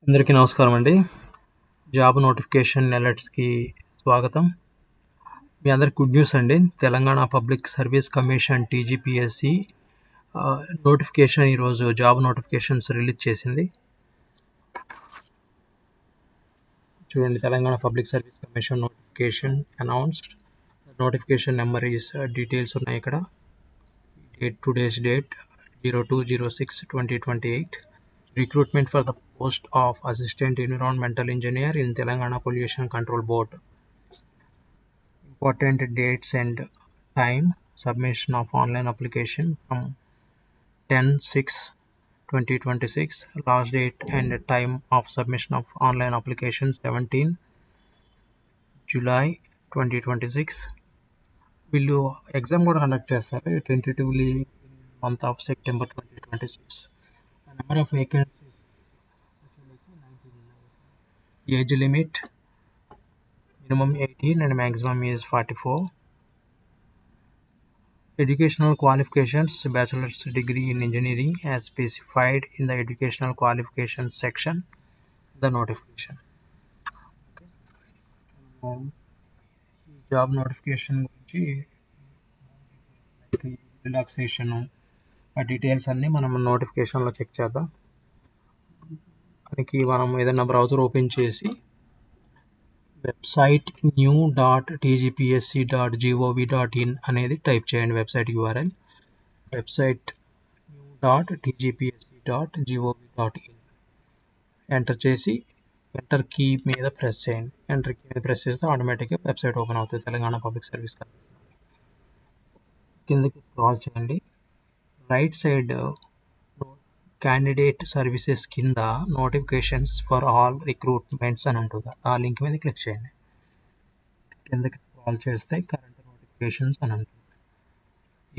అందరికీ నమస్కారం అండి. జాబ్ నోటిఫికేషన్ అలర్ట్స్‌కి స్వాగతం. మీ అందరికి గుడ్ న్యూస్ అండి. Telangana public service commission TGPSC notification ఈరోజు జాబ్ నోటిఫికేషన్స్ రిలీజ్ చేసింది. చూడండి, Telangana public service commission notification announced. Notification number is details ఉన్నాయి ఇక్కడ. Today's date 02/06/2028. Recruitment for the post of Assistant Environmental Engineer in Telangana Pollution Control Board. Important dates and time: submission of online application from 10/6/2026. Last date and time of submission of online application 17 July 2026. వీళ్ళు exam కూడా conduct చేస్తారు tentatively month of September 2026. Number of vacancies, age limit minimum 18 and maximum is 44. Educational qualifications: bachelor's degree in engineering as specified in the educational qualifications section, the notification. Job notification గురించి relaxation ఆ details అన్నీ మనం నోటిఫికేషన్లో check చేద్దాం. మనకి మనం ఏదైనా browser open చేసి వెబ్సైట్ new.tgpsc.gov.in అనేది టైప్ చేయండి. Website URL website new.tgpsc.gov.in enter చేసి ఎంటర్ కీ మీద ప్రెస్ చేయండి. ఎంటర్ కీ మీద ప్రెస్ చేస్తే ఆటోమేటిక్గా వెబ్సైట్ ఓపెన్ అవుతుంది. తెలంగాణ పబ్లిక్ సర్వీస్ కిందకి స్క్రాల్ చేయండి. రైట్ సైడ్ క్యాండిడేట్ సర్వీసెస్ కింద నోటిఫికేషన్స్ ఫర్ ఆల్ రిక్రూట్మెంట్స్ అని ఉంటుంది. ఆ లింక్ మీద క్లిక్ చేయండి. కిందకి స్క్రాల్ చేస్తే కరెంట్ నోటిఫికేషన్స్ అని ఉంటుంది.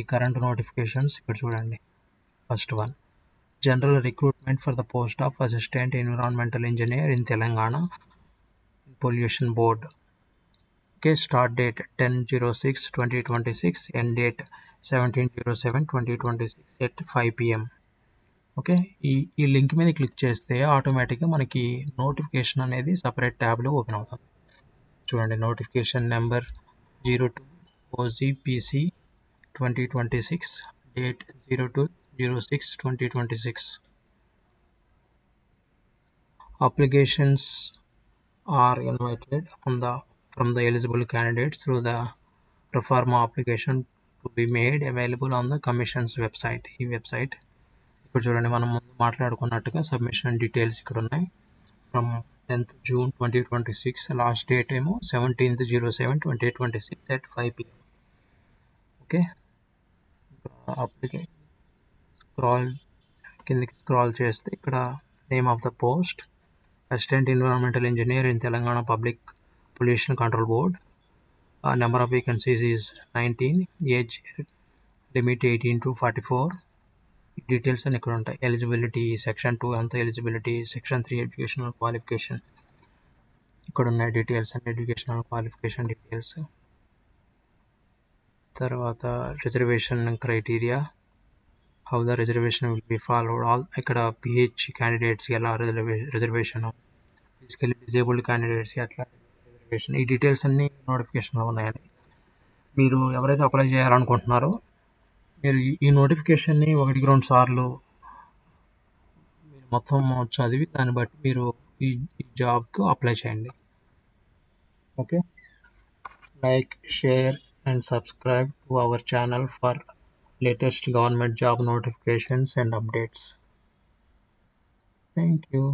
ఈ కరెంట్ నోటిఫికేషన్స్ ఇక్కడ చూడండి. First one, general recruitment for the post of assistant environmental engineer in Telangana pollution board. Okay, start date 10/06/2026, end date 17/07/2026 at 5 PM. Okay, ఈ లింక్ మీద క్లిక్ చేస్తే ఆటోమేటిక్గా మనకి నోటిఫికేషన్ అనేది సపరేట్ ట్యాబ్లో ఓపెన్ అవుతుంది. చూడండి, notification number 02/OGPC 2026, date 02/06/2026. Applications are invited from the eligible candidates through the proforma application to be made available on the commission's website. ఈ వెబ్సైట్ ఇక్కడ చూడండి, మనం ముందు మాట్లాడుకున్నట్టుగా సబ్మిషన్ డీటెయిల్స్ ఇక్కడ ఉన్నాయి. From 10th June 2026, last date ఏమో 17/07/2026 at 5 PM. Okay, కిందకి scroll చేస్తే ఇక్కడ name of the post assistant environmental engineer in Telangana public pollution control board. Number of vacancies is 19, age limit 18 to 44. Details అని ఇక్కడ ఉంటాయి. Eligibility section 2 అంతా eligibility, section 3 educational qualification ఇక్కడ ఉన్నాయి. Details and educational qualification details. తర్వాత reservation criteria, how the reservation will be followed. All ఇక్కడ PH క్యాండిడేట్స్కి ఎలా రిజర్వేషన్, ఫిజికల్లీ డిజేబుల్డ్ క్యాండిడేట్స్కి అట్లా రిజర్వేషన్, ఈ డీటెయిల్స్ అన్నీ నోటిఫికేషన్లో ఉన్నాయండి. మీరు ఎవరైతే అప్లై చేయాలనుకుంటున్నారో మీరు ఈ నోటిఫికేషన్ని 1-2 సార్లు మీరు మొత్తం చదివి దాన్ని బట్టి మీరు ఈ జాబ్కు అప్లై చేయండి. Okay, like, share and subscribe to our channel for latest government job notifications and updates. Thank you.